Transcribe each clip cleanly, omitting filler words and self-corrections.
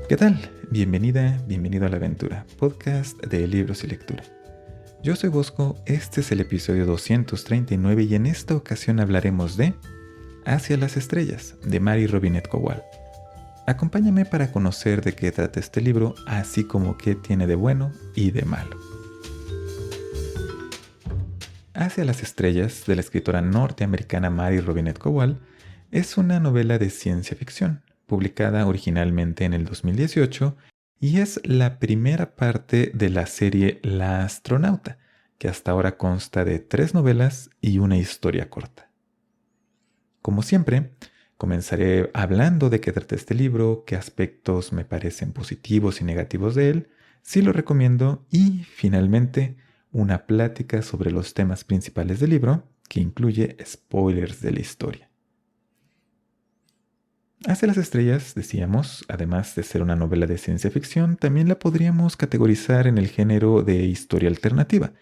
¿Qué tal? Bienvenida, bienvenido a La Aventura, podcast de libros y lectura. Yo soy Bosco, este es el episodio 239 y en esta ocasión hablaremos de Hacia las estrellas, de Mary Robinette Kowal. Acompáñame para conocer de qué trata este libro, así como qué tiene de bueno y de malo. Hacia las estrellas, de la escritora norteamericana Mary Robinette Kowal, es una novela de ciencia ficción, publicada originalmente en el 2018, y es la primera parte de la serie La Astronauta, que hasta ahora consta de 3 novelas y una historia corta. Como siempre, comenzaré hablando de qué trata este libro, qué aspectos me parecen positivos y negativos de él, si lo recomiendo y, finalmente, una plática sobre los temas principales del libro, que incluye spoilers de la historia. Hacia las estrellas, decíamos, además de ser una novela de ciencia ficción, también la podríamos categorizar en el género de historia alternativa,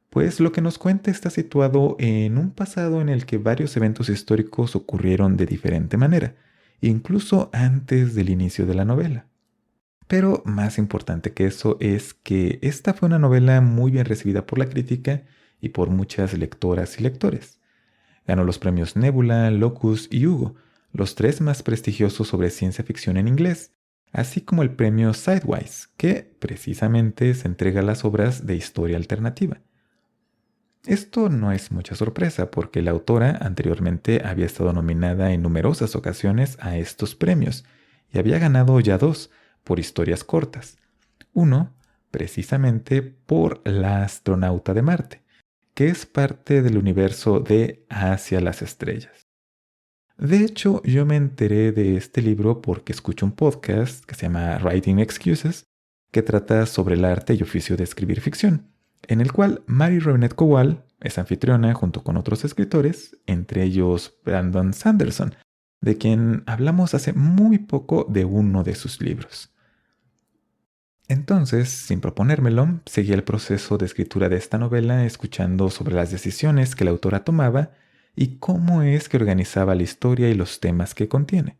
pues lo que nos cuenta está situado en un pasado en el que varios eventos históricos ocurrieron de diferente manera, incluso antes del inicio de la novela. Pero más importante que eso es que esta fue una novela muy bien recibida por la crítica y por muchas lectoras y lectores. Ganó los premios Nebula, Locus y Hugo, los 3 más prestigiosos sobre ciencia ficción en inglés, así como el premio Sidewise, que precisamente se entrega a las obras de historia alternativa. Esto no es mucha sorpresa porque la autora anteriormente había estado nominada en numerosas ocasiones a estos premios y había ganado ya 2 por historias cortas. Uno, precisamente por La Astronauta de Marte, que es parte del universo de Hacia las estrellas. De hecho, yo me enteré de este libro porque escucho un podcast que se llama Writing Excuses, que trata sobre el arte y oficio de escribir ficción, en el cual Mary Robinette Kowal es anfitriona junto con otros escritores, entre ellos Brandon Sanderson, de quien hablamos hace muy poco de uno de sus libros. Entonces, sin proponérmelo, seguí el proceso de escritura de esta novela escuchando sobre las decisiones que la autora tomaba y cómo es que organizaba la historia y los temas que contiene.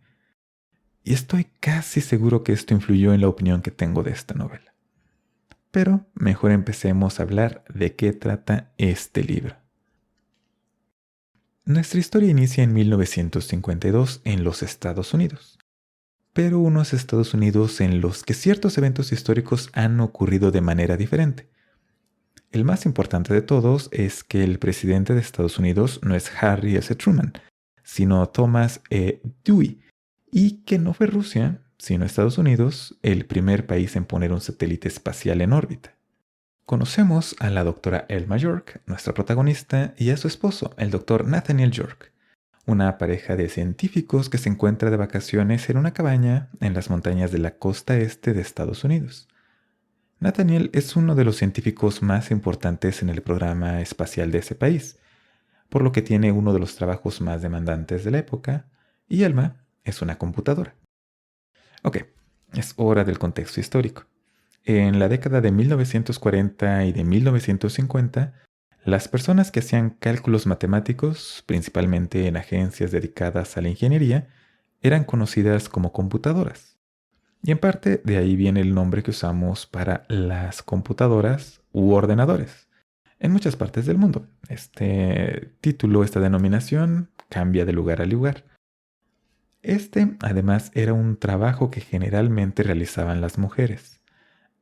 Y estoy casi seguro que esto influyó en la opinión que tengo de esta novela. Pero mejor empecemos a hablar de qué trata este libro. Nuestra historia inicia en 1952 en los Estados Unidos, pero unos Estados Unidos en los que ciertos eventos históricos han ocurrido de manera diferente. El más importante de todos es que el presidente de Estados Unidos no es Harry S. Truman, sino Thomas E. Dewey, y que no fue Rusia, sino Estados Unidos, el primer país en poner un satélite espacial en órbita. Conocemos a la doctora Elma York, nuestra protagonista, y a su esposo, el doctor Nathaniel York, una pareja de científicos que se encuentra de vacaciones en una cabaña en las montañas de la costa este de Estados Unidos. Nathaniel es uno de los científicos más importantes en el programa espacial de ese país, por lo que tiene uno de los trabajos más demandantes de la época, y Elma es una computadora. Ok, es hora del contexto histórico. En la década de 1940 y de 1950, las personas que hacían cálculos matemáticos, principalmente en agencias dedicadas a la ingeniería, eran conocidas como computadoras. Y en parte de ahí viene el nombre que usamos para las computadoras u ordenadores. En muchas partes del mundo, este título, esta denominación, cambia de lugar a lugar. Además, era un trabajo que generalmente realizaban las mujeres.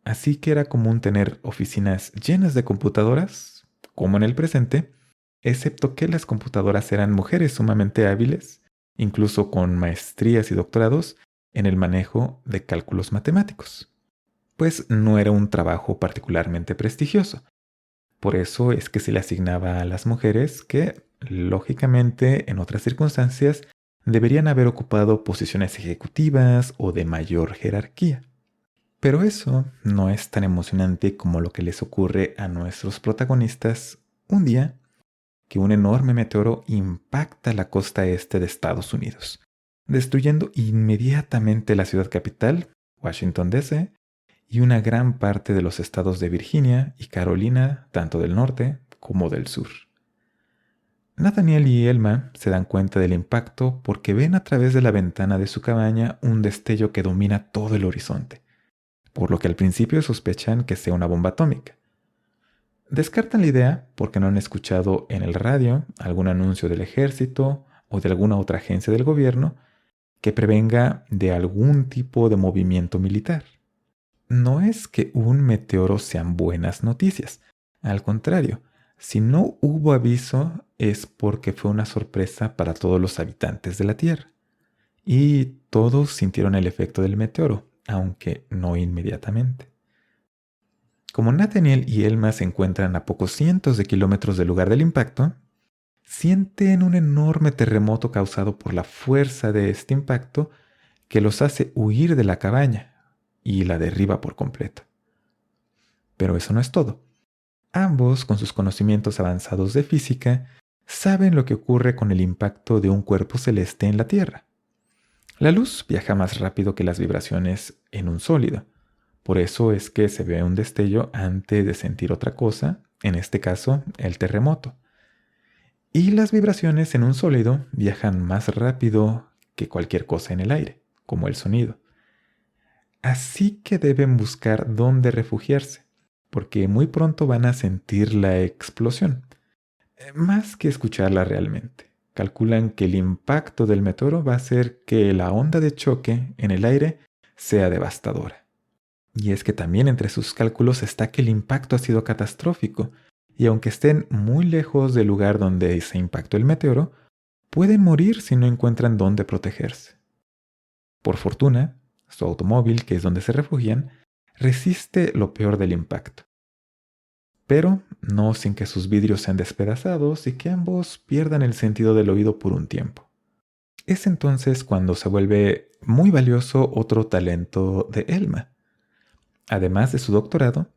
Así que era común tener oficinas llenas de computadoras, como en el presente, excepto que las computadoras eran mujeres sumamente hábiles, incluso con maestrías y doctorados, en el manejo de cálculos matemáticos, pues no era un trabajo particularmente prestigioso. Por eso es que se le asignaba a las mujeres que, lógicamente, en otras circunstancias, deberían haber ocupado posiciones ejecutivas o de mayor jerarquía. Pero eso no es tan emocionante como lo que les ocurre a nuestros protagonistas un día que un enorme meteoro impacta la costa este de Estados Unidos, destruyendo inmediatamente la ciudad capital, Washington, D.C., y una gran parte de los estados de Virginia y Carolina, tanto del norte como del sur. Nathaniel y Elma se dan cuenta del impacto porque ven a través de la ventana de su cabaña un destello que domina todo el horizonte, por lo que al principio sospechan que sea una bomba atómica. Descartan la idea porque no han escuchado en el radio algún anuncio del ejército o de alguna otra agencia del gobierno que prevenga de algún tipo de movimiento militar. No es que un meteoro sean buenas noticias. Al contrario, si no hubo aviso es porque fue una sorpresa para todos los habitantes de la Tierra. Y todos sintieron el efecto del meteoro, aunque no inmediatamente. Como Nathaniel y Elma se encuentran a pocos cientos de kilómetros del lugar del impacto, sienten un enorme terremoto causado por la fuerza de este impacto que los hace huir de la cabaña y la derriba por completo. Pero eso no es todo. Ambos, con sus conocimientos avanzados de física, saben lo que ocurre con el impacto de un cuerpo celeste en la Tierra. La luz viaja más rápido que las vibraciones en un sólido. Por eso es que se ve un destello antes de sentir otra cosa, en este caso, el terremoto. Y las vibraciones en un sólido viajan más rápido que cualquier cosa en el aire, como el sonido. Así que deben buscar dónde refugiarse, porque muy pronto van a sentir la explosión, más que escucharla realmente. Calculan que el impacto del meteoro va a hacer que la onda de choque en el aire sea devastadora. Y es que también entre sus cálculos está que el impacto ha sido catastrófico, y aunque estén muy lejos del lugar donde se impactó el meteoro, pueden morir si no encuentran dónde protegerse. Por fortuna, su automóvil, que es donde se refugian, resiste lo peor del impacto. Pero no sin que sus vidrios sean despedazados y que ambos pierdan el sentido del oído por un tiempo. Es entonces cuando se vuelve muy valioso otro talento de Elma. Además de su doctorado,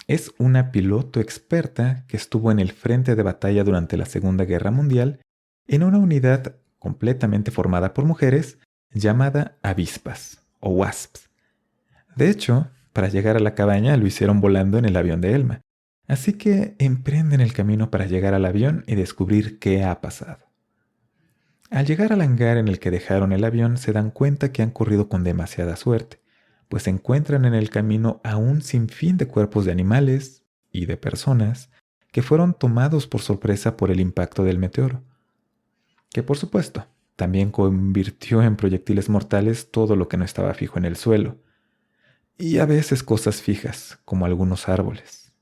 es una piloto experta que estuvo en el frente de batalla durante la Segunda Guerra Mundial en una unidad completamente formada por mujeres llamada avispas o wasps. De hecho, para llegar a la cabaña lo hicieron volando en el avión de Elma, así que emprenden el camino para llegar al avión y descubrir qué ha pasado. Al llegar al hangar en el que dejaron el avión, se dan cuenta que han corrido con demasiada suerte, pues se encuentran en el camino a un sinfín de cuerpos de animales y de personas que fueron tomados por sorpresa por el impacto del meteoro, que por supuesto también convirtió en proyectiles mortales todo lo que no estaba fijo en el suelo, y a veces cosas fijas, como algunos árboles.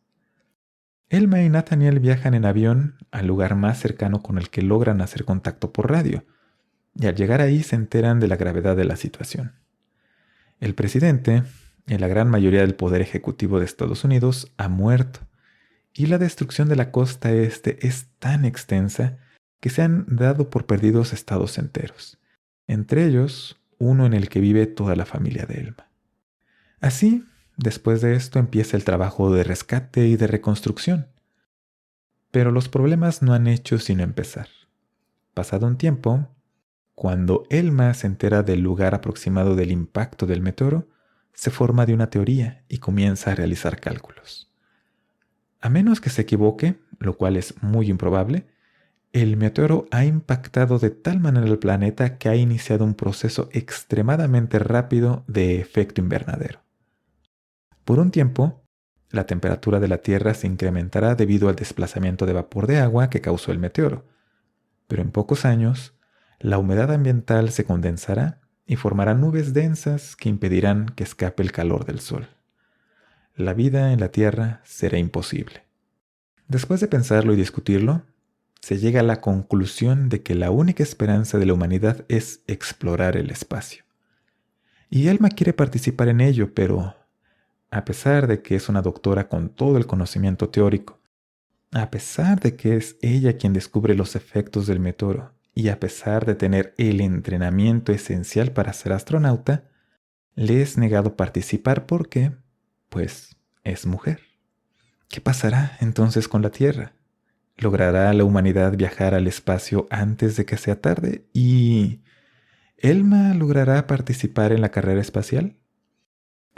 Elma y Nathaniel viajan en avión al lugar más cercano con el que logran hacer contacto por radio, y al llegar ahí se enteran de la gravedad de la situación. El presidente, y la gran mayoría del poder ejecutivo de Estados Unidos, ha muerto, y la destrucción de la costa este es tan extensa que se han dado por perdidos estados enteros, entre ellos uno en el que vive toda la familia de Elma. Así, después de esto empieza el trabajo de rescate y de reconstrucción. Pero los problemas no han hecho sino empezar. Pasado un tiempo, cuando Elma se entera del lugar aproximado del impacto del meteoro, se forma de una teoría y comienza a realizar cálculos. A menos que se equivoque, lo cual es muy improbable, el meteoro ha impactado de tal manera el planeta que ha iniciado un proceso extremadamente rápido de efecto invernadero. Por un tiempo, la temperatura de la Tierra se incrementará debido al desplazamiento de vapor de agua que causó el meteoro, pero en pocos años, la humedad ambiental se condensará y formará nubes densas que impedirán que escape el calor del sol. La vida en la Tierra será imposible. Después de pensarlo y discutirlo, se llega a la conclusión de que la única esperanza de la humanidad es explorar el espacio. Y Elma quiere participar en ello, pero a pesar de que es una doctora con todo el conocimiento teórico, a pesar de que es ella quien descubre los efectos del meteoro, y a pesar de tener el entrenamiento esencial para ser astronauta, le es negado participar porque, pues, es mujer. ¿Qué pasará entonces con la Tierra? ¿Logrará la humanidad viajar al espacio antes de que sea tarde? ¿Y Elma logrará participar en la carrera espacial?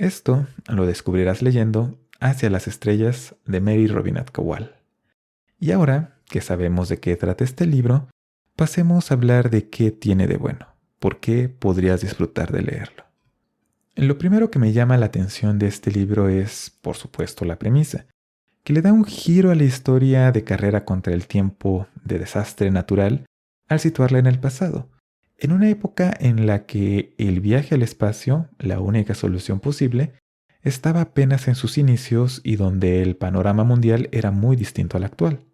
Esto lo descubrirás leyendo Hacia las estrellas de Mary Robinette Kowal. Y ahora que sabemos de qué trata este libro, pasemos a hablar de qué tiene de bueno, por qué podrías disfrutar de leerlo. Lo primero que me llama la atención de este libro es, por supuesto, la premisa, que le da un giro a la historia de carrera contra el tiempo de desastre natural al situarla en el pasado, en una época en la que el viaje al espacio, la única solución posible, estaba apenas en sus inicios y donde el panorama mundial era muy distinto al actual.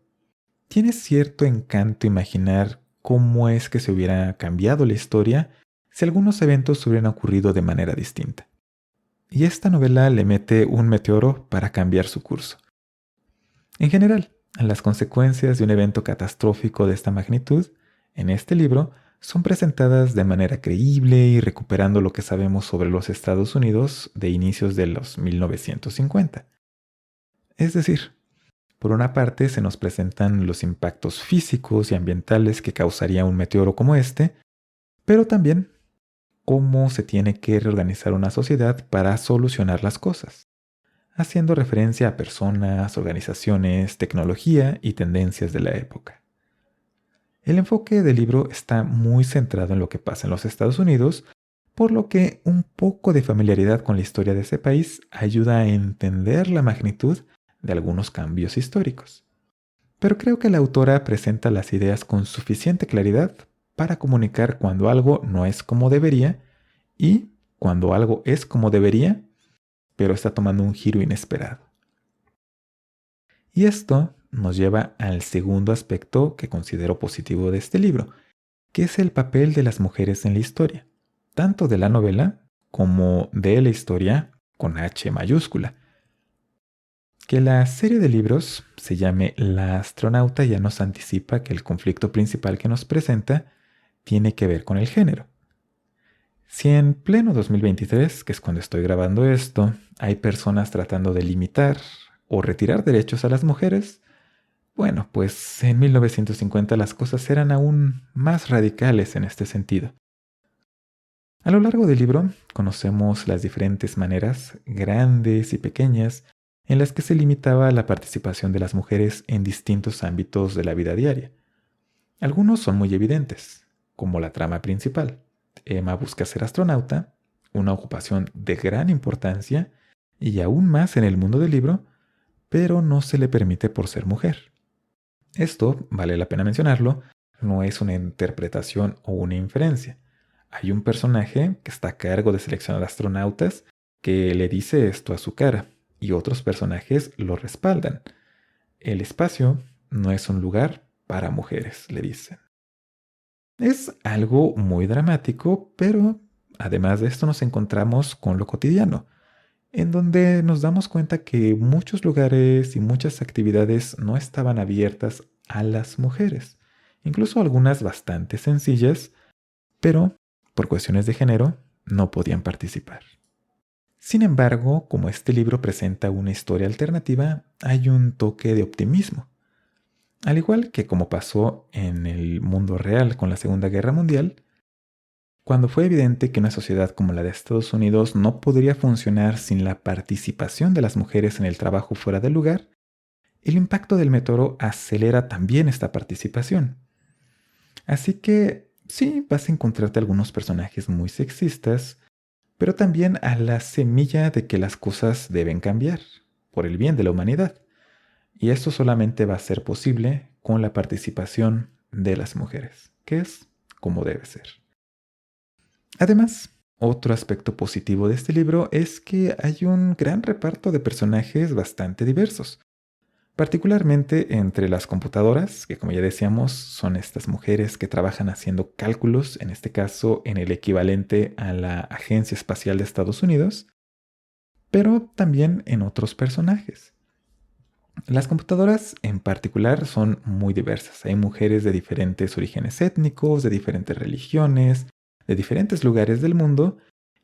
Tiene cierto encanto imaginar cómo es que se hubiera cambiado la historia si algunos eventos hubieran ocurrido de manera distinta. Y esta novela le mete un meteoro para cambiar su curso. En general, las consecuencias de un evento catastrófico de esta magnitud, en este libro, son presentadas de manera creíble y recuperando lo que sabemos sobre los Estados Unidos de inicios de los 1950. Es decir, por una parte se nos presentan los impactos físicos y ambientales que causaría un meteoro como este, pero también cómo se tiene que reorganizar una sociedad para solucionar las cosas, haciendo referencia a personas, organizaciones, tecnología y tendencias de la época. El enfoque del libro está muy centrado en lo que pasa en los Estados Unidos, por lo que un poco de familiaridad con la historia de ese país ayuda a entender la magnitud de algunos cambios históricos. Pero creo que la autora presenta las ideas con suficiente claridad para comunicar cuando algo no es como debería y cuando algo es como debería, pero está tomando un giro inesperado. Y esto nos lleva al segundo aspecto que considero positivo de este libro, que es el papel de las mujeres en la historia, tanto de la novela como de la historia con H mayúscula. Que la serie de libros se llame La astronauta ya nos anticipa que el conflicto principal que nos presenta tiene que ver con el género. Si en pleno 2023, que es cuando estoy grabando esto, hay personas tratando de limitar o retirar derechos a las mujeres, bueno, pues en 1950 las cosas eran aún más radicales en este sentido. A lo largo del libro conocemos las diferentes maneras, grandes y pequeñas, en las que se limitaba la participación de las mujeres en distintos ámbitos de la vida diaria. Algunos son muy evidentes, como la trama principal. Emma busca ser astronauta, una ocupación de gran importancia y aún más en el mundo del libro, pero no se le permite por ser mujer. Esto, vale la pena mencionarlo, no es una interpretación o una inferencia. Hay un personaje que está a cargo de seleccionar astronautas que le dice esto a su cara, y otros personajes lo respaldan. El espacio no es un lugar para mujeres, le dicen. Es algo muy dramático, pero además de esto nos encontramos con lo cotidiano, en donde nos damos cuenta que muchos lugares y muchas actividades no estaban abiertas a las mujeres, incluso algunas bastante sencillas, pero por cuestiones de género no podían participar. Sin embargo, como este libro presenta una historia alternativa, hay un toque de optimismo. Al igual que como pasó en el mundo real con la Segunda Guerra Mundial, cuando fue evidente que una sociedad como la de Estados Unidos no podría funcionar sin la participación de las mujeres en el trabajo fuera del lugar, el impacto del meteoro acelera también esta participación. Así que sí, vas a encontrarte algunos personajes muy sexistas, pero también a la semilla de que las cosas deben cambiar, por el bien de la humanidad. Y esto solamente va a ser posible con la participación de las mujeres, que es como debe ser. Además, otro aspecto positivo de este libro es que hay un gran reparto de personajes bastante diversos, particularmente entre las computadoras, que como ya decíamos son estas mujeres que trabajan haciendo cálculos, en este caso en el equivalente a la Agencia Espacial de Estados Unidos, pero también en otros personajes. Las computadoras en particular son muy diversas. Hay mujeres de diferentes orígenes étnicos, de diferentes religiones, de diferentes lugares del mundo,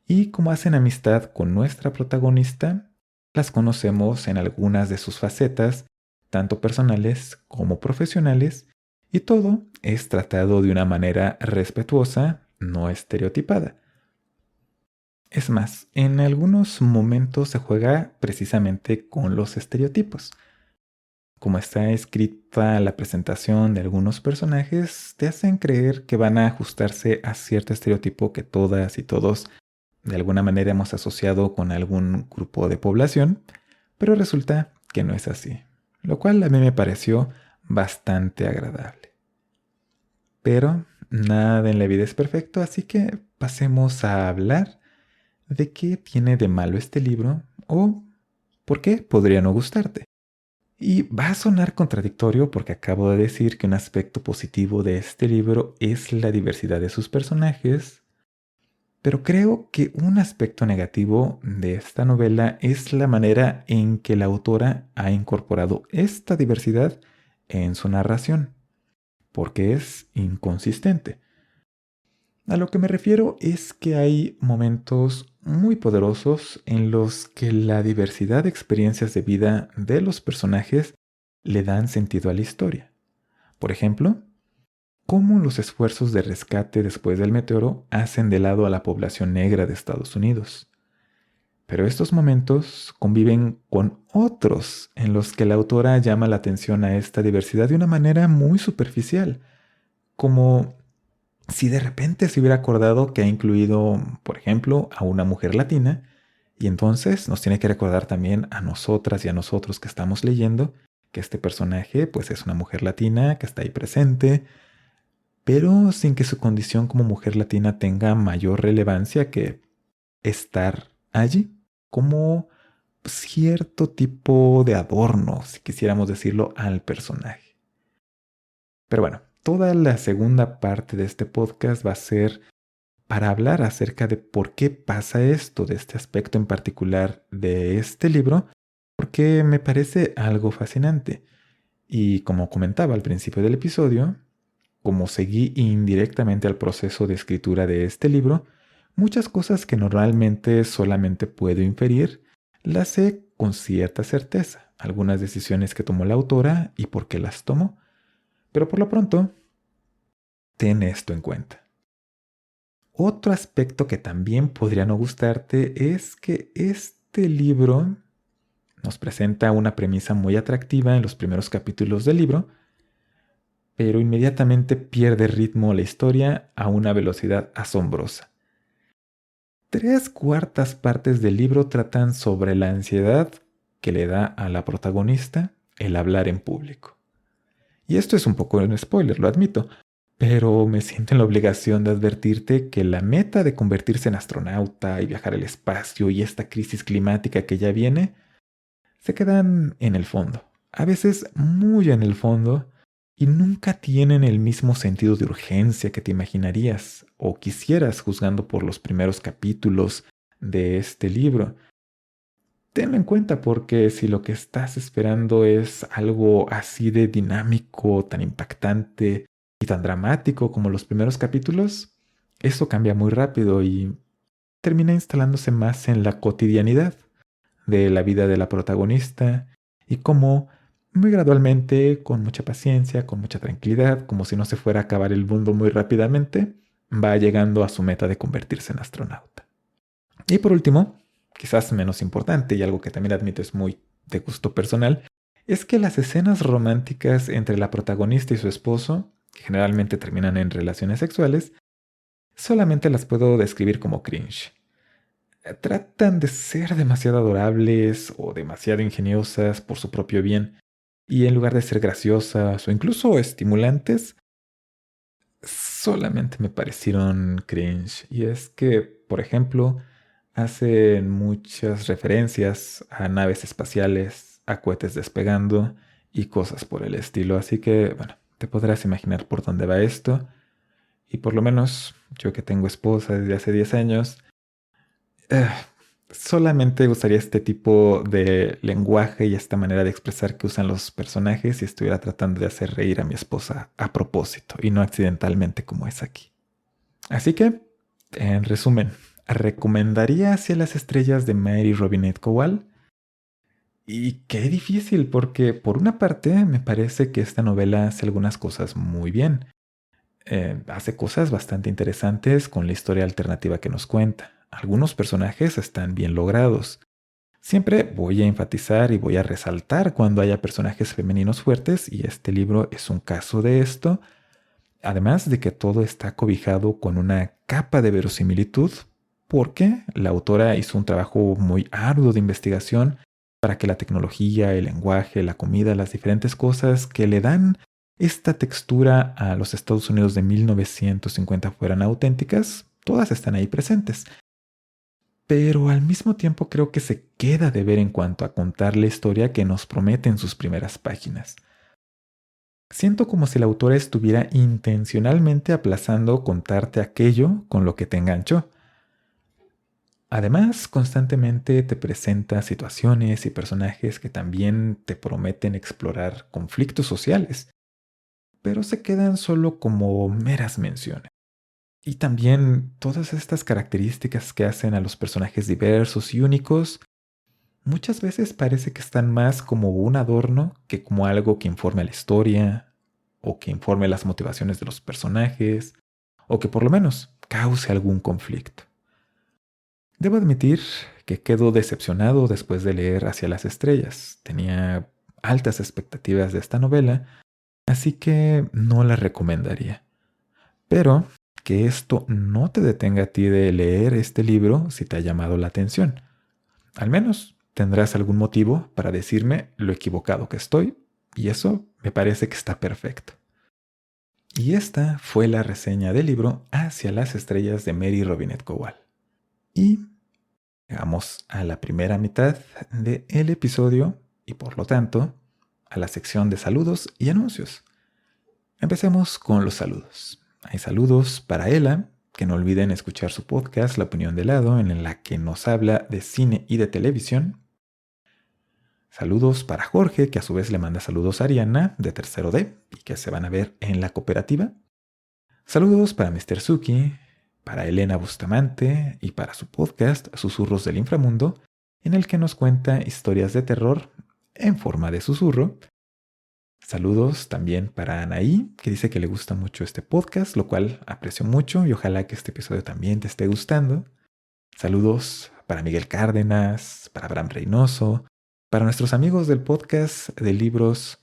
y como hacen amistad con nuestra protagonista, las conocemos en algunas de sus facetas, tanto personales como profesionales, y todo es tratado de una manera respetuosa, no estereotipada. Es más, en algunos momentos se juega precisamente con los estereotipos. como está escrita la presentación de algunos personajes, te hacen creer que van a ajustarse a cierto estereotipo que todas y todos de alguna manera hemos asociado con algún grupo de población, pero resulta que no es así, lo cual a mí me pareció bastante agradable. Pero nada en la vida es perfecto, así que pasemos a hablar de qué tiene de malo este libro o por qué podría no gustarte. Y va a sonar contradictorio porque acabo de decir que un aspecto positivo de este libro es la diversidad de sus personajes, pero creo que un aspecto negativo de esta novela es la manera en que la autora ha incorporado esta diversidad en su narración, porque es inconsistente. A lo que me refiero es que hay momentos muy poderosos en los que la diversidad de experiencias de vida de los personajes le dan sentido a la historia. Por ejemplo, cómo los esfuerzos de rescate después del meteoro hacen de lado a la población negra de Estados Unidos. Pero estos momentos conviven con otros en los que la autora llama la atención a esta diversidad de una manera muy superficial, como si de repente se hubiera acordado que ha incluido, por ejemplo, a una mujer latina, y entonces nos tiene que recordar también a nosotras y a nosotros que estamos leyendo que este personaje pues es una mujer latina que está ahí presente, pero sin que su condición como mujer latina tenga mayor relevancia que estar allí como cierto tipo de adorno, si quisiéramos decirlo, al personaje. Pero bueno, toda la segunda parte de este podcast va a ser para hablar acerca de por qué pasa esto, de este aspecto en particular de este libro, porque me parece algo fascinante. Y como comentaba al principio del episodio, como seguí indirectamente al proceso de escritura de este libro, muchas cosas que normalmente solamente puedo inferir, las sé con cierta certeza. Algunas decisiones que tomó la autora y por qué las tomó. Pero por lo pronto, ten esto en cuenta. Otro aspecto que también podría no gustarte es que este libro nos presenta una premisa muy atractiva en los primeros capítulos del libro, pero inmediatamente pierde ritmo la historia a una velocidad asombrosa. 3/4 partes del libro tratan sobre la ansiedad que le da a la protagonista el hablar en público. Y esto es un poco un spoiler, lo admito, pero me siento en la obligación de advertirte que la meta de convertirse en astronauta y viajar al espacio y esta crisis climática que ya viene, se quedan en el fondo, a veces muy en el fondo, y nunca tienen el mismo sentido de urgencia que te imaginarías o quisieras juzgando por los primeros capítulos de este libro. Tenlo en cuenta porque si lo que estás esperando es algo así de dinámico, tan impactante y tan dramático como los primeros capítulos, eso cambia muy rápido y termina instalándose más en la cotidianidad de la vida de la protagonista y cómo muy gradualmente, con mucha paciencia, con mucha tranquilidad, como si no se fuera a acabar el mundo muy rápidamente, va llegando a su meta de convertirse en astronauta. Y por último, quizás menos importante y algo que también admito es muy de gusto personal, es que las escenas románticas entre la protagonista y su esposo, que generalmente terminan en relaciones sexuales, solamente las puedo describir como cringe. Tratan de ser demasiado adorables o demasiado ingeniosas por su propio bien, y en lugar de ser graciosas o incluso estimulantes, solamente me parecieron cringe. Y es que, por ejemplo, hacen muchas referencias a naves espaciales, a cohetes despegando y cosas por el estilo. Así que, bueno, te podrás imaginar por dónde va esto. Y por lo menos yo que tengo esposa desde hace 10 años, eh, solamente usaría este tipo de lenguaje y esta manera de expresar que usan los personajes si estuviera tratando de hacer reír a mi esposa a propósito y no accidentalmente como es aquí. Así que, en resumen, recomendaría Hacia las estrellas de Mary Robinette Kowal. Y qué difícil, porque por una parte me parece que esta novela hace algunas cosas muy bien. Hace cosas bastante interesantes con la historia alternativa que nos cuenta. Algunos personajes están bien logrados. Siempre voy a enfatizar y voy a resaltar cuando haya personajes femeninos fuertes, y este libro es un caso de esto, además de que todo está cobijado con una capa de verosimilitud, porque la autora hizo un trabajo muy arduo de investigación para que la tecnología, el lenguaje, la comida, las diferentes cosas que le dan esta textura a los Estados Unidos de 1950 fueran auténticas, todas están ahí presentes. Pero al mismo tiempo creo que se queda de ver en cuanto a contar la historia que nos promete en sus primeras páginas. Siento como si la autora estuviera intencionalmente aplazando contarte aquello con lo que te enganchó. Además, constantemente te presenta situaciones y personajes que también te prometen explorar conflictos sociales, pero se quedan solo como meras menciones. Y también todas estas características que hacen a los personajes diversos y únicos, muchas veces parece que están más como un adorno que como algo que informe a la historia, o que informe las motivaciones de los personajes, o que por lo menos cause algún conflicto. Debo admitir que quedo decepcionado después de leer Hacia las estrellas. Tenía altas expectativas de esta novela, así que no la recomendaría. Pero que esto no te detenga a ti de leer este libro si te ha llamado la atención. Al menos tendrás algún motivo para decirme lo equivocado que estoy, y eso me parece que está perfecto. Y esta fue la reseña del libro Hacia las estrellas de Mary Robinette Kowal. Y llegamos a la primera mitad del episodio y por lo tanto a la sección de saludos y anuncios. Empecemos con los saludos. Hay saludos para Ela, que no olviden escuchar su podcast La Opinión de Lado, en la que nos habla de cine y de televisión. Saludos para Jorge, que a su vez le manda saludos a Ariana, de Tercero D, y que se van a ver en la cooperativa. Saludos para Mr. Suki, para Elena Bustamante y para su podcast Susurros del Inframundo, en el que nos cuenta historias de terror en forma de susurro. Saludos también para Anaí, que dice que le gusta mucho este podcast, lo cual aprecio mucho y ojalá que este episodio también te esté gustando. Saludos para Miguel Cárdenas, para Abraham Reynoso, para nuestros amigos del podcast de libros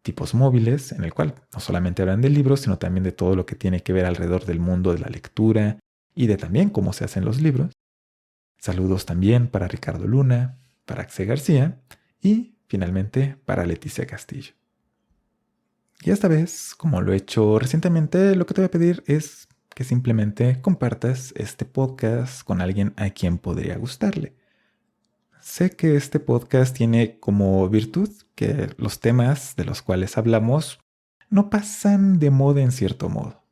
Tipos Móviles, en el cual no solamente hablan de libros, sino también de todo lo que tiene que ver alrededor del mundo de la lectura y de también cómo se hacen los libros. Saludos también para Ricardo Luna, para Axel García y finalmente para Leticia Castillo. Y esta vez, como lo he hecho recientemente, lo que te voy a pedir es que simplemente compartas este podcast con alguien a quien podría gustarle. Sé que este podcast tiene como virtud que los temas de los cuales hablamos no pasan de moda en cierto modo.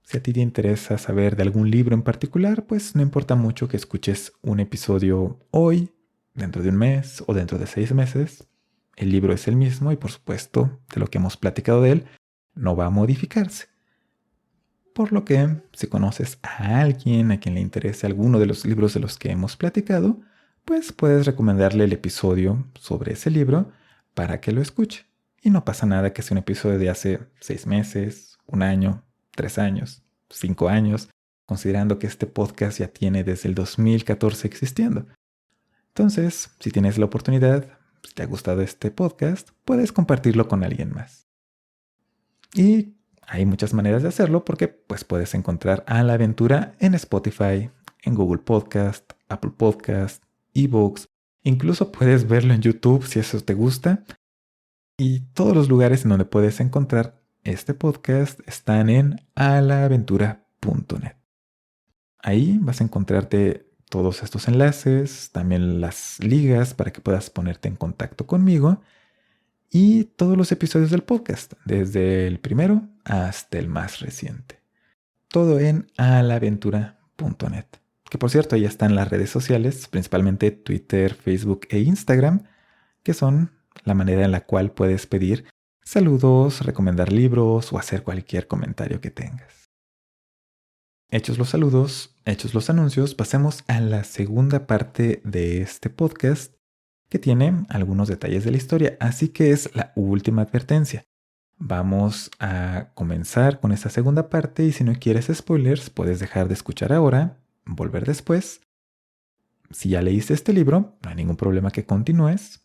Si a ti te interesa saber de algún libro en particular, pues no importa mucho que escuches un episodio hoy, dentro de un mes o dentro de 6 meses. El libro es el mismo y por supuesto, de lo que hemos platicado de él, no va a modificarse. Por lo que, si conoces a alguien a quien le interese alguno de los libros de los que hemos platicado, pues puedes recomendarle el episodio sobre ese libro para que lo escuche. Y no pasa nada que sea un episodio de hace 6 meses, 1 año, 3 años, 5 años, considerando que este podcast ya tiene desde el 2014 existiendo. Entonces, si tienes la oportunidad, si te ha gustado este podcast, puedes compartirlo con alguien más. Y hay muchas maneras de hacerlo porque pues puedes encontrar A la Aventura en Spotify, en Google Podcast, Apple Podcast, eBooks. Incluso puedes verlo en YouTube si eso te gusta. Y todos los lugares en donde puedes encontrar este podcast están en alaaventura.net. Ahí vas a encontrarte todos estos enlaces, también las ligas para que puedas ponerte en contacto conmigo y todos los episodios del podcast, desde el primero hasta el más reciente. Todo en alaaventura.net. Que por cierto, ahí están las redes sociales, principalmente Twitter, Facebook e Instagram, que son la manera en la cual puedes pedir saludos, recomendar libros o hacer cualquier comentario que tengas. Hechos los saludos, hechos los anuncios, pasemos a la segunda parte de este podcast que tiene algunos detalles de la historia, así que es la última advertencia. Vamos a comenzar con esta segunda parte y si no quieres spoilers, puedes dejar de escuchar ahora, volver después, Si ya leíste este libro, no hay ningún problema que continúes.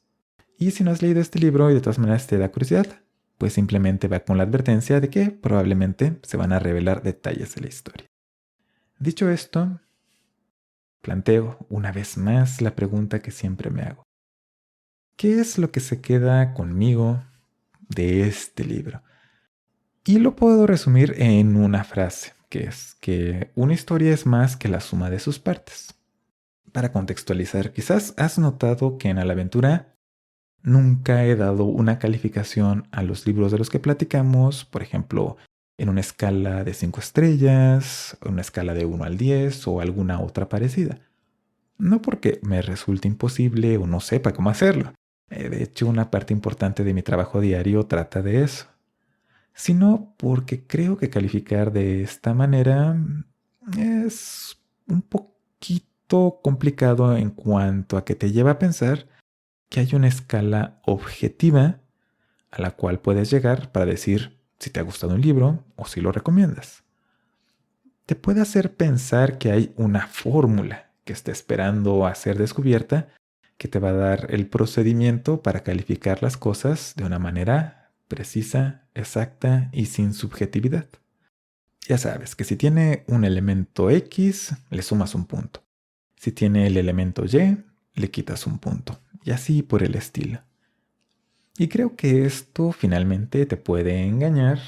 Y si no has leído este libro y de todas maneras te da curiosidad, pues simplemente va con la advertencia de que probablemente se van a revelar detalles de la historia. Dicho esto, planteo una vez más la pregunta que siempre me hago. ¿Qué es lo que se queda conmigo de este libro? Y lo puedo resumir en una frase, que es que una historia es más que la suma de sus partes. Para contextualizar, quizás has notado que en A la Aventura nunca he dado una calificación a los libros de los que platicamos, por ejemplo, en una escala de 5 estrellas, una escala de 1 al 10 o alguna otra parecida. No porque me resulte imposible o no sepa cómo hacerlo. De hecho, una parte importante de mi trabajo diario trata de eso. Sino porque creo que calificar de esta manera es un poquito complicado en cuanto a que te lleva a pensar que hay una escala objetiva a la cual puedes llegar para decir si te ha gustado un libro o si lo recomiendas. Te puede hacer pensar que hay una fórmula que está esperando a ser descubierta que te va a dar el procedimiento para calificar las cosas de una manera precisa, exacta y sin subjetividad. Ya sabes que si tiene un elemento X, le sumas un punto. Si tiene el elemento Y, le quitas un punto. Y así por el estilo. Y creo que esto finalmente te puede engañar,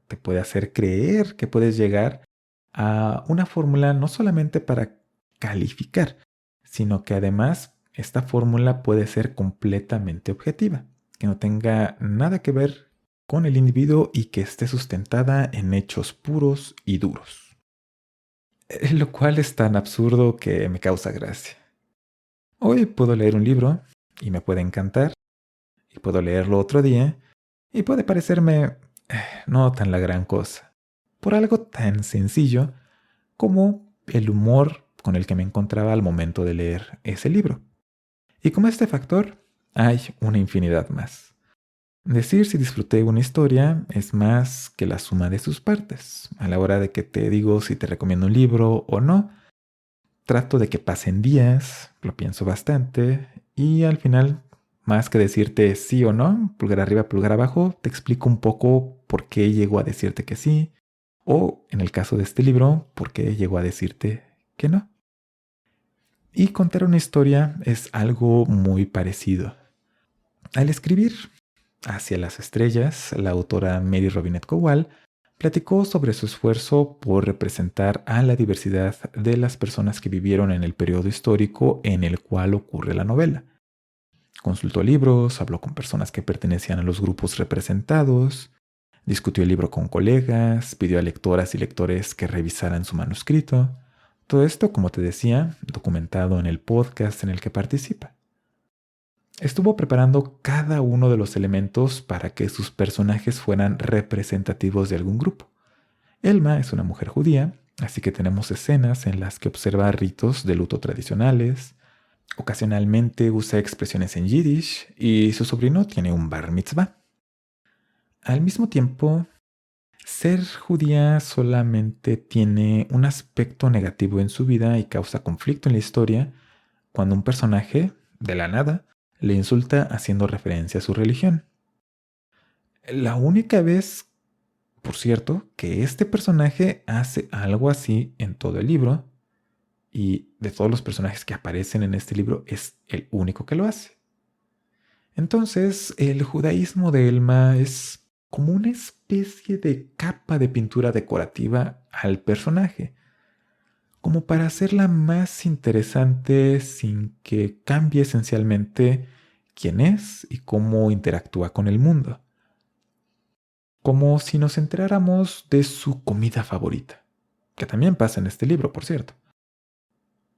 te puede hacer creer que puedes llegar a una fórmula no solamente para calificar, sino que además esta fórmula puede ser completamente objetiva, que no tenga nada que ver con el individuo y que esté sustentada en hechos puros y duros. Lo cual es tan absurdo que me causa gracia. Hoy puedo leer un libro y me puede encantar, y puedo leerlo otro día y puede parecerme no tan la gran cosa, por algo tan sencillo como el humor con el que me encontraba al momento de leer ese libro. Y como este factor, hay una infinidad más. Decir si disfruté una historia es más que la suma de sus partes. A la hora de que te digo si te recomiendo un libro o no, trato de que pasen días, lo pienso bastante y al final, más que decirte sí o no, pulgar arriba, pulgar abajo, te explico un poco por qué llego a decirte que sí o, en el caso de este libro, por qué llego a decirte que no. Y contar una historia es algo muy parecido. Al escribir Hacia las estrellas, la autora Mary Robinette Kowal platicó sobre su esfuerzo por representar a la diversidad de las personas que vivieron en el periodo histórico en el cual ocurre la novela. Consultó libros, habló con personas que pertenecían a los grupos representados, discutió el libro con colegas, pidió a lectoras y lectores que revisaran su manuscrito. Todo esto, como te decía, documentado en el podcast en el que participa. Estuvo preparando cada uno de los elementos para que sus personajes fueran representativos de algún grupo. Elma es una mujer judía, así que tenemos escenas en las que observa ritos de luto tradicionales. Ocasionalmente usa expresiones en yiddish y su sobrino tiene un bar mitzvah. Al mismo tiempo, ser judía solamente tiene un aspecto negativo en su vida y causa conflicto en la historia cuando un personaje, de la nada, le insulta haciendo referencia a su religión. La única vez, por cierto, que este personaje hace algo así en todo el libro, y de todos los personajes que aparecen en este libro, es el único que lo hace. Entonces, el judaísmo de Elma es como una especie de capa de pintura decorativa al personaje, como para hacerla más interesante sin que cambie esencialmente quién es y cómo interactúa con el mundo. Como si nos enteráramos de su comida favorita, que también pasa en este libro, por cierto.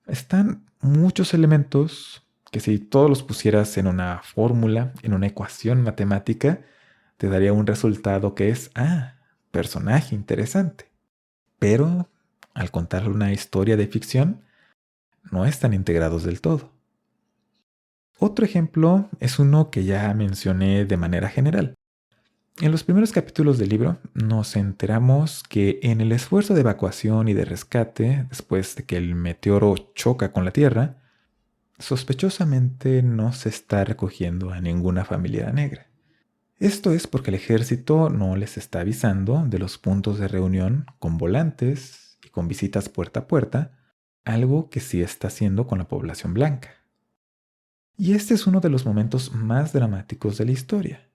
Están muchos elementos que si todos los pusieras en una fórmula, en una ecuación matemática, te daría un resultado que es, personaje interesante. Pero al contar una historia de ficción, no están integrados del todo. Otro ejemplo es uno que ya mencioné de manera general. En los primeros capítulos del libro nos enteramos que en el esfuerzo de evacuación y de rescate, después de que el meteoro choca con la Tierra, sospechosamente no se está recogiendo a ninguna familia negra. Esto es porque el ejército no les está avisando de los puntos de reunión con volantes y con visitas puerta a puerta, algo que sí está haciendo con la población blanca. Y este es uno de los momentos más dramáticos de la historia.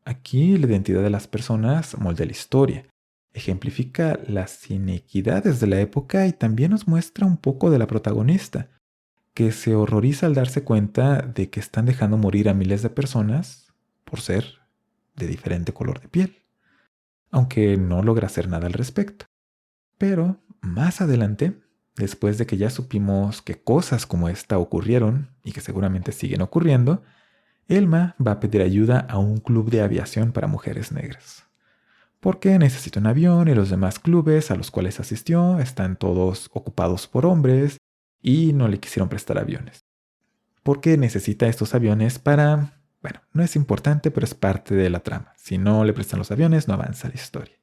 Aquí la identidad de las personas moldea la historia, ejemplifica las inequidades de la época y también nos muestra un poco de la protagonista, que se horroriza al darse cuenta de que están dejando morir a miles de personas por ser de diferente color de piel, aunque no logra hacer nada al respecto. Pero más adelante, después de que ya supimos que cosas como esta ocurrieron y que seguramente siguen ocurriendo, Elma va a pedir ayuda a un club de aviación para mujeres negras. Porque necesita un avión y los demás clubes a los cuales asistió están todos ocupados por hombres y no le quisieron prestar aviones. Porque necesita estos aviones para... Bueno, no es importante, pero es parte de la trama. Si no le prestan los aviones, no avanza la historia.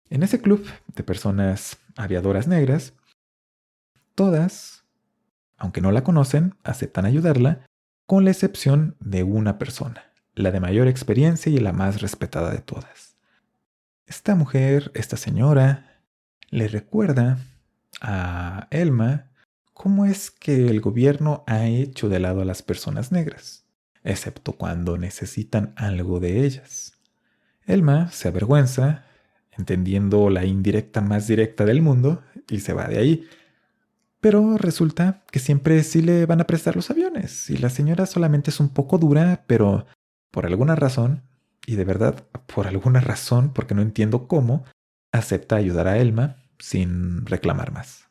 En ese club de personas aviadoras negras, todas, aunque no la conocen, aceptan ayudarla, con la excepción de una persona, la de mayor experiencia y la más respetada de todas. Esta mujer, esta señora, le recuerda a Elma cómo es que el gobierno ha hecho de lado a las personas negras, excepto cuando necesitan algo de ellas. Elma se avergüenza, entendiendo la indirecta más directa del mundo, y se va de ahí. Pero resulta que siempre sí le van a prestar los aviones, y la señora solamente es un poco dura, pero por alguna razón, y de verdad por alguna razón, porque no entiendo cómo, acepta ayudar a Elma sin reclamar más.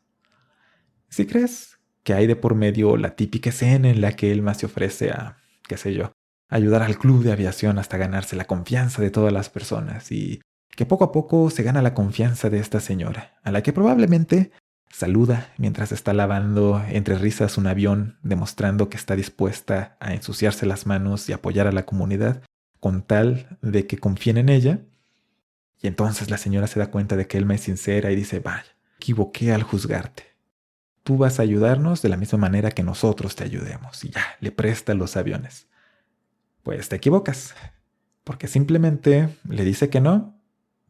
Si crees que hay de por medio la típica escena en la que Elma se ofrece a, qué sé yo, ayudar al club de aviación hasta ganarse la confianza de todas las personas y que poco a poco se gana la confianza de esta señora, a la que probablemente saluda mientras está lavando entre risas un avión, demostrando que está dispuesta a ensuciarse las manos y apoyar a la comunidad con tal de que confíen en ella. Y entonces la señora se da cuenta de que Elma es sincera y dice, vaya, equivoqué al juzgarte. Tú vas a ayudarnos de la misma manera que nosotros te ayudemos. Y ya, le presta los aviones. Pues te equivocas, porque simplemente le dice que no,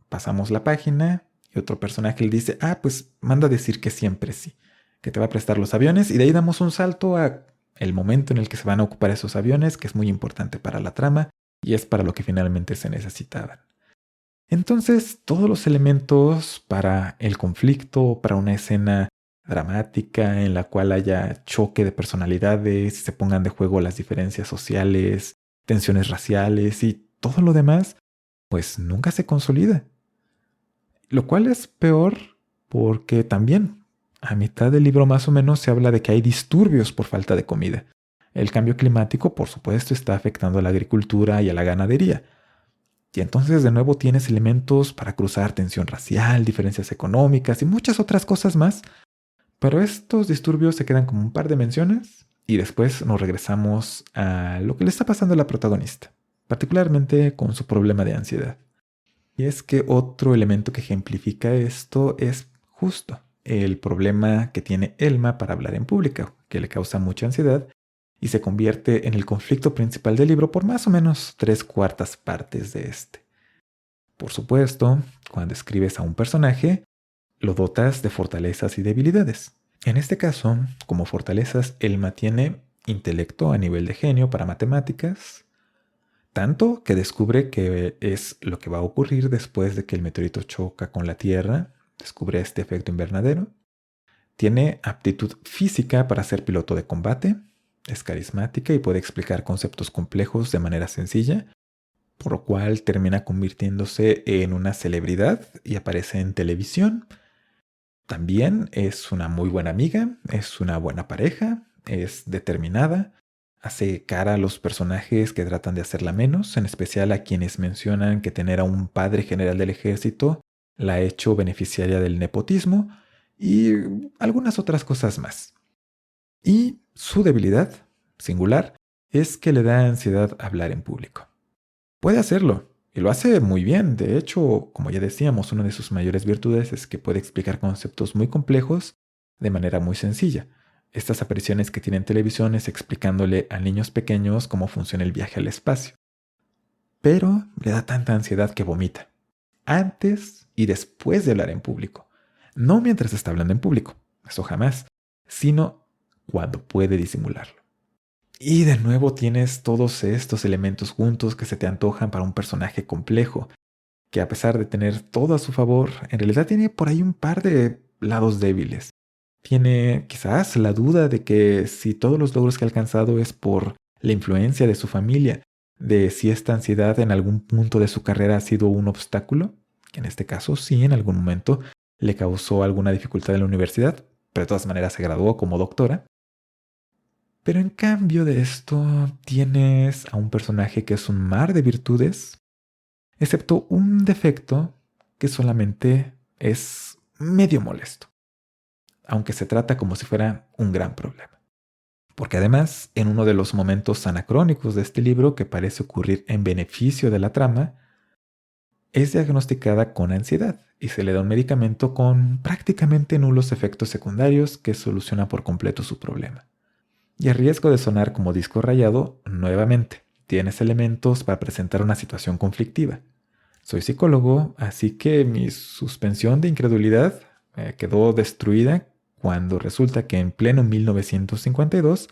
pasamos la página y otro personaje le dice, pues manda a decir que siempre sí, que te va a prestar los aviones, y de ahí damos un salto a el momento en el que se van a ocupar esos aviones, que es muy importante para la trama y es para lo que finalmente se necesitaban. Entonces, todos los elementos para el conflicto, para una escena dramática en la cual haya choque de personalidades y se pongan de juego las diferencias sociales, tensiones raciales y todo lo demás, pues nunca se consolida. Lo cual es peor porque también a mitad del libro más o menos se habla de que hay disturbios por falta de comida. El cambio climático, por supuesto, está afectando a la agricultura y a la ganadería. Y entonces de nuevo tienes elementos para cruzar tensión racial, diferencias económicas y muchas otras cosas más. Pero estos disturbios se quedan como un par de menciones y después nos regresamos a lo que le está pasando a la protagonista, particularmente con su problema de ansiedad. Y es que otro elemento que ejemplifica esto es justo el problema que tiene Elma para hablar en público, que le causa mucha ansiedad y se convierte en el conflicto principal del libro por más o menos 3/4 partes de este. Por supuesto, cuando escribes a un personaje, lo dotas de fortalezas y debilidades. En este caso, como fortalezas, Elma tiene intelecto a nivel de genio para matemáticas, tanto que descubre que es lo que va a ocurrir después de que el meteorito choca con la Tierra, descubre este efecto invernadero. Tiene aptitud física para ser piloto de combate, es carismática y puede explicar conceptos complejos de manera sencilla, por lo cual termina convirtiéndose en una celebridad y aparece en televisión. También es una muy buena amiga, es una buena pareja, es determinada, hace cara a los personajes que tratan de hacerla menos, en especial a quienes mencionan que tener a un padre general del ejército la ha hecho beneficiaria del nepotismo y algunas otras cosas más. Y su debilidad, singular, es que le da ansiedad hablar en público. Puede hacerlo, Y lo hace muy bien. De hecho, como ya decíamos, una de sus mayores virtudes es que puede explicar conceptos muy complejos de manera muy sencilla. Estas apariciones que tienen televisiones explicándole a niños pequeños cómo funciona el viaje al espacio. Pero le da tanta ansiedad que vomita, antes y después de hablar en público. No mientras está hablando en público, eso jamás, sino cuando puede disimularlo. Y de nuevo tienes todos estos elementos juntos que se te antojan para un personaje complejo, que a pesar de tener todo a su favor, en realidad tiene por ahí un par de lados débiles. Tiene quizás la duda de que si todos los logros que ha alcanzado es por la influencia de su familia, de si esta ansiedad en algún punto de su carrera ha sido un obstáculo, que en este caso sí, en algún momento le causó alguna dificultad en la universidad, pero de todas maneras se graduó como doctora. Pero en cambio de esto tienes a un personaje que es un mar de virtudes, excepto un defecto que solamente es medio molesto, aunque se trata como si fuera un gran problema. Porque además, en uno de los momentos anacrónicos de este libro que parece ocurrir en beneficio de la trama, es diagnosticada con ansiedad y se le da un medicamento con prácticamente nulos efectos secundarios que soluciona por completo su problema. Y a riesgo de sonar como disco rayado, nuevamente, tienes elementos para presentar una situación conflictiva. Soy psicólogo, así que mi suspensión de incredulidad quedó destruida cuando resulta que en pleno 1952,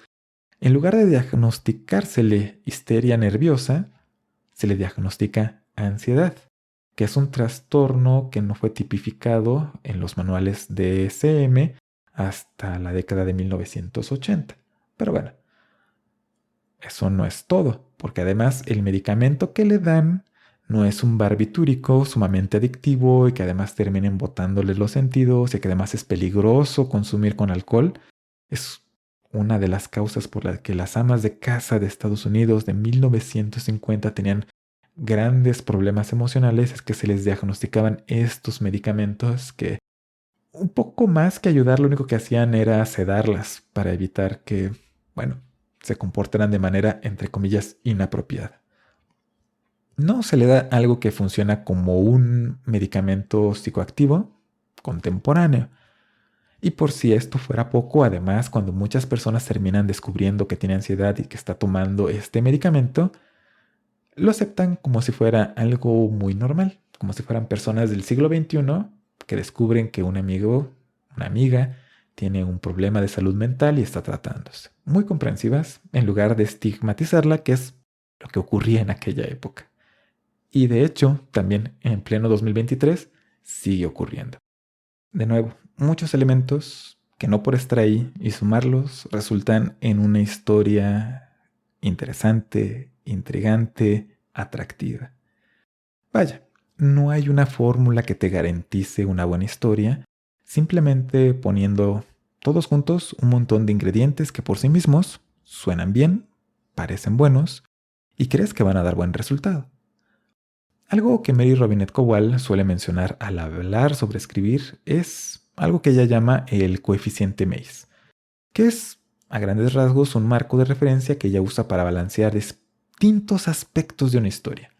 en lugar de diagnosticársele histeria nerviosa, se le diagnostica ansiedad, que es un trastorno que no fue tipificado en los manuales de DSM hasta la década de 1980. Pero bueno, eso no es todo, porque además el medicamento que le dan no es un barbitúrico sumamente adictivo y que además terminen botándole los sentidos y que además es peligroso consumir con alcohol. Es una de las causas por las que las amas de casa de Estados Unidos de 1950 tenían grandes problemas emocionales, es que se les diagnosticaban estos medicamentos que un poco más que ayudar, lo único que hacían era sedarlas para evitar que, bueno, se comportaran de manera, entre comillas, inapropiada. No se le da algo que funciona como un medicamento psicoactivo contemporáneo. Y por si esto fuera poco, además, cuando muchas personas terminan descubriendo que tiene ansiedad y que está tomando este medicamento, lo aceptan como si fuera algo muy normal, como si fueran personas del siglo XXI que descubren que un amigo, una amiga, tiene un problema de salud mental y está tratándose. Muy comprensivas, en lugar de estigmatizarla, que es lo que ocurría en aquella época. Y de hecho, también en pleno 2023 sigue ocurriendo. De nuevo, muchos elementos que no por estar ahí y sumarlos resultan en una historia interesante, intrigante, atractiva. Vaya, no hay una fórmula que te garantice una buena historia, simplemente poniendo todos juntos un montón de ingredientes que por sí mismos suenan bien, parecen buenos y crees que van a dar buen resultado. Algo que Mary Robinette Kowal suele mencionar al hablar sobre escribir es algo que ella llama el coeficiente Mace, que es, a grandes rasgos, un marco de referencia que ella usa para balancear distintos aspectos de una historia,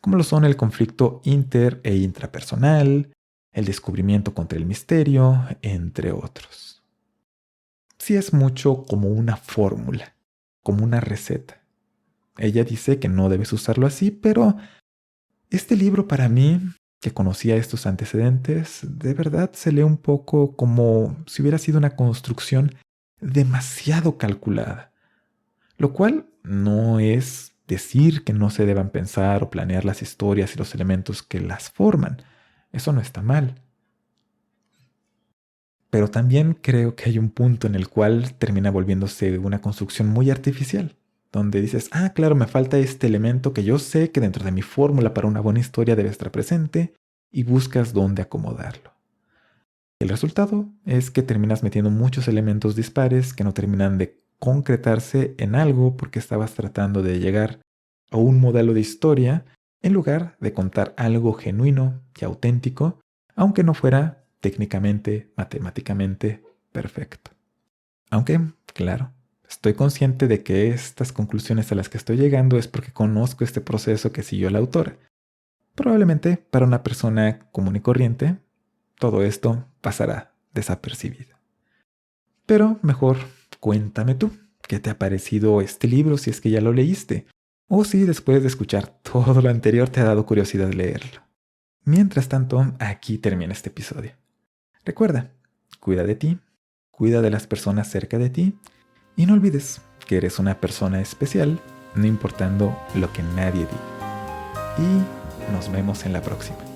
como lo son el conflicto inter e intrapersonal, el descubrimiento contra el misterio, entre otros. Sí es mucho como una fórmula, como una receta. Ella dice que no debes usarlo así, pero este libro para mí, que conocía estos antecedentes, de verdad se lee un poco como si hubiera sido una construcción demasiado calculada, lo cual no es decir que no se deban pensar o planear las historias y los elementos que las forman. Eso no está mal. Pero también creo que hay un punto en el cual termina volviéndose una construcción muy artificial, donde dices, claro, me falta este elemento que yo sé que dentro de mi fórmula para una buena historia debe estar presente, y buscas dónde acomodarlo. El resultado es que terminas metiendo muchos elementos dispares que no terminan de concretarse en algo porque estabas tratando de llegar a un modelo de historia en lugar de contar algo genuino y auténtico, aunque no fuera técnicamente, matemáticamente perfecto. Aunque, claro, estoy consciente de que estas conclusiones a las que estoy llegando es porque conozco este proceso que siguió la autora. Probablemente para una persona común y corriente, todo esto pasará desapercibido. Pero mejor cuéntame tú, ¿qué te ha parecido este libro si es que ya lo leíste? O si después de escuchar todo lo anterior te ha dado curiosidad leerlo. Mientras tanto, aquí termina este episodio. Recuerda, cuida de ti, cuida de las personas cerca de ti y no olvides que eres una persona especial, no importando lo que nadie diga. Y nos vemos en la próxima.